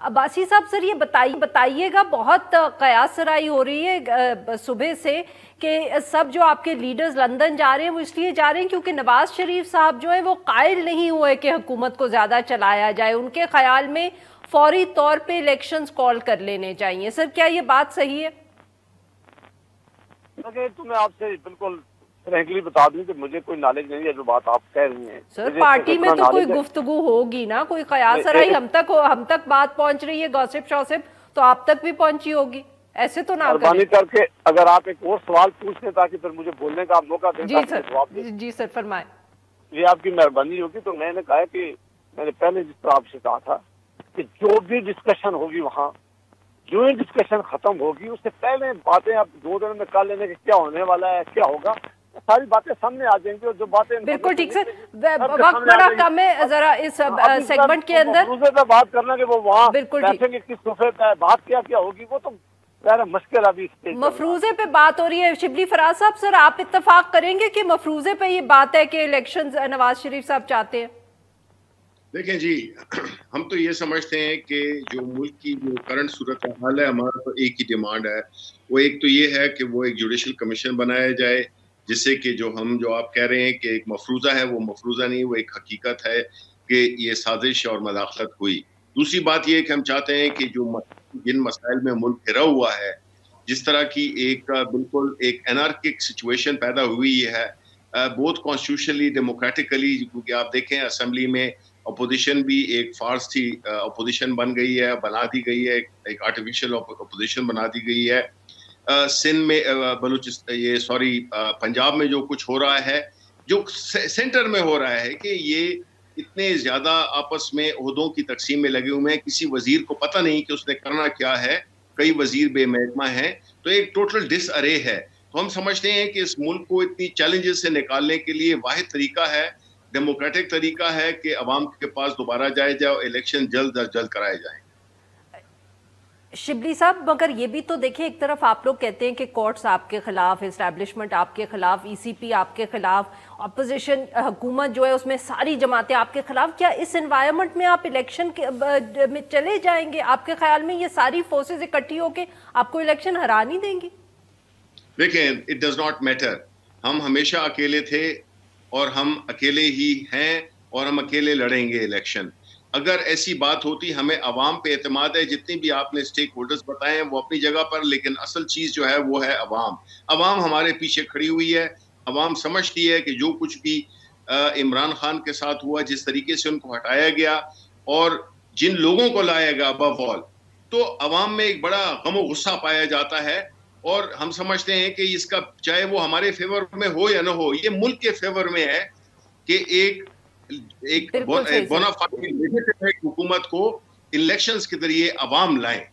عباسی صاحب سر یہ بتائیے گا، بہت قیاس سرائی ہو رہی ہے صبح سے کہ سب جو آپ کے لیڈرز لندن جا رہے ہیں وہ اس لیے جا رہے ہیں کیونکہ نواز شریف صاحب جو ہے وہ قائل نہیں ہوئے کہ حکومت کو زیادہ چلایا جائے، ان کے خیال میں فوری طور پہ الیکشنز کال کر لینے چاہیے. سر کیا یہ بات صحیح ہے؟ تو میں آپ سے بالکل فرینکلی بتا دوں کہ مجھے کوئی نالج نہیں ہے جو بات آپ کہہ رہی ہیں. سر پارٹی میں تو کوئی گفتگو ہوگی نا، کوئی قیاس سرائی ہم تک بات پہنچ رہی ہے، گوسپ شوسپ تو آپ تک بھی پہنچی ہوگی، ایسے تو نہ کریں. مہربانی کر کے اگر آپ ایک اور سوال پوچھ لیں تاکہ پھر مجھے بولنے کا آپ موقع دیں. جی سر فرمائیں. یہ آپ کی مہربانی ہوگی. تو میں نے کہا کہ میں نے پہلے جس طرح آپ سے کہا تھا کہ جو بھی ڈسکشن ہوگی وہاں جو ہی ڈسکشن ختم ہوگی اس سے پہلے باتیں آپ 2 دن میں کر لینے کہ کیا ہونے والا ہے، کیا ہوگا، ساری باتیں سامنے آ جائیں گی. اور جو باتیں بالکل ٹھیک سر، وقت بڑا کم ہے، ذرا اس سیگمنٹ کے اندر مفروضے پہ بات کرنا کہ وہ وہاں بیٹھیں گے کس صفحے پہ بات کیا ہوگی، وہ تو مشکل ابھی مفروضے پہ بات ہو رہی ہے. شبلی فراز صاحب سر آپ اتفاق کریں گے کہ مفروضے پہ یہ بات ہے کہ الیکشن نواز شریف صاحب چاہتے ہیں؟ دیکھیں جی، ہم تو یہ سمجھتے ہیں کہ جو ملک کی جو کرنٹ صورتحال ہے، ہمارا تو ایک ہی ڈیمانڈ ہے. وہ ایک تو یہ ہے کہ وہ ایک جوڈیشل کمیشن بنایا جائے جس سے کہ جو آپ کہہ رہے ہیں کہ ایک مفروضہ ہے، وہ مفروضہ نہیں، وہ ایک حقیقت ہے کہ یہ سازش اور مداخلت ہوئی. دوسری بات یہ ہے کہ ہم چاہتے ہیں کہ جن مسائل میں ملک گھرا ہوا ہے، جس طرح کی ایک بالکل ایک انارکک سچویشن پیدا ہوئی ہے بہت کانسٹیٹیوشنلی ڈیموکریٹکلی، کیونکہ آپ دیکھیں اسمبلی میں اپوزیشن بھی ایک فارس تھی، اپوزیشن بن گئی ہے، بنا دی گئی ہے، ایک آرٹیفیشل اپوزیشن بنا دی گئی ہے. سندھ میں پنجاب میں جو کچھ ہو رہا ہے، جو سینٹر میں ہو رہا ہے کہ یہ اتنے زیادہ آپس میں عہدوں کی تقسیم میں لگے ہوئے ہیں، کسی وزیر کو پتہ نہیں کہ اس نے کرنا کیا ہے، کئی وزیر بے محکمہ ہیں، تو ایک ٹوٹل ڈس ارے ہے. تو ہم سمجھتے ہیں کہ اس ملک کو اتنی چیلنجز سے نکالنے کے لیے واحد طریقہ ہے، ڈیموکریٹک طریقہ ہے کہ عوام کے پاس دوبارہ جائے الیکشن جلد از جلد کرائے جائیں. شبلی صاحب مگر یہ بھی تو دیکھیں، ایک طرف آپ لوگ کہتے ہیں کہ کورٹس آپ کے خلاف، اسٹیبلشمنٹ آپ کے خلاف، ای سی پی آپ کے خلاف، اپوزیشن حکومت جو ہے اس میں ساری جماعتیں آپ کے خلاف. کیا اس انوائرمنٹ میں آپ الیکشن میں چلے جائیں گے؟ آپ کے خیال میں یہ ساری فورسز اکٹھی ہو کے آپ کو الیکشن ہرا نہیں دیں گی؟ دیکھیں، اٹ ڈز ناٹ میٹر. ہم ہمیشہ اکیلے تھے اور ہم اکیلے ہی ہیں اور ہم اکیلے لڑیں گے الیکشن. اگر ایسی بات ہوتی، ہمیں عوام پہ اعتماد ہے، جتنی بھی آپ نے اسٹیک ہولڈرز بتائے ہیں وہ اپنی جگہ پر، لیکن اصل چیز جو ہے وہ ہے عوام. عوام ہمارے پیچھے کھڑی ہوئی ہے. عوام سمجھتی ہے کہ جو کچھ بھی عمران خان کے ساتھ ہوا، جس طریقے سے ان کو ہٹایا گیا اور جن لوگوں کو لایا گیا ابو آل، تو عوام میں ایک بڑا غم و غصہ پایا جاتا ہے. اور ہم سمجھتے ہیں کہ اس کا چاہے وہ ہمارے فیور میں ہو یا نہ ہو، یہ ملک کے فیور میں ہے کہ ایک بونا فائیڈ حکومت کو الیکشنز کے ذریعے عوام لائیں.